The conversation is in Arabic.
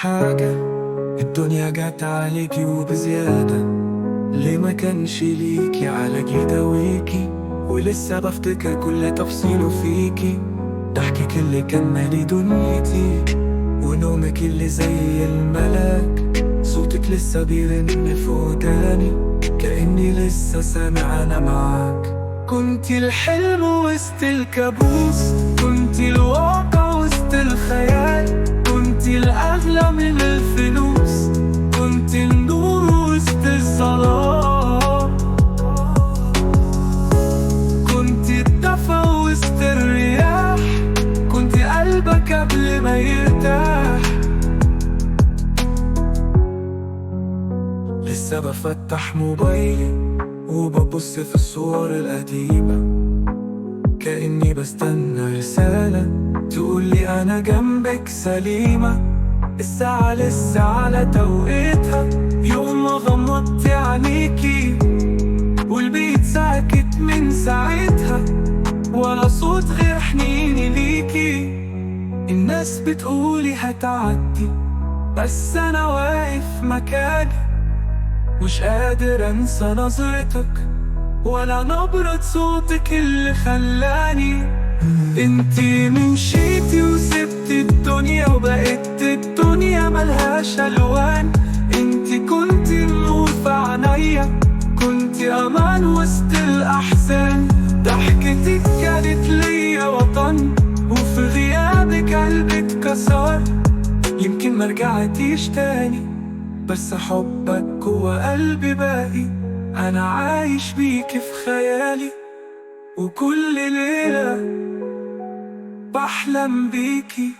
حاجة، الدنيا جات عليكي وبزيادة. ليه ما كانش ليكي على جداويكي؟ ولسه بفتكر كل تفصيله فيكي. ضحكك اللي كان مالي دنيتي، ونومك اللي زي الملاك. صوتك لسه بيرن في وداني، كأني لسه سامع أنا معاك. كنتي الحلم وسط الكابوس، كنتي الواقع وسط الخيال. كنتي الأغلى من الفلوس، كنتي النور وسط الظلام. كنتي الدفا وسط الرياح، كنتي قلبك قبل ما يرتاح. لسه بفتح موبايلي وببص في الصور القديمة، كأني بستنى رسالة تقولي أنا جنبك سليمة. الساعة لسه على توقيتها، يوم ما غمضت عينيكي والبيت ساكت من ساعتها، ولا صوت غير حنيني ليكي. الناس بتقولي هتعدي، بس أنا واقف مكاني، مش قادر أنسى نظرتك ولا نبرة صوتك اللي خلاني. انتي مشيتي وسبتي الدنيا وبقيت الدنيا ملهاش ألوان. انتي كنتي النور في عينيا، كنتي أمان وسط الأحزان. ضحكتك كانت ليا وطن، وفي غيابك قلبي اتكسر. يمكن مرجعتيش تاني، بس حبك جوا قلبي باقي. أنا عايش بيكي في خيالي، وكل ليلة بحلم بيكي.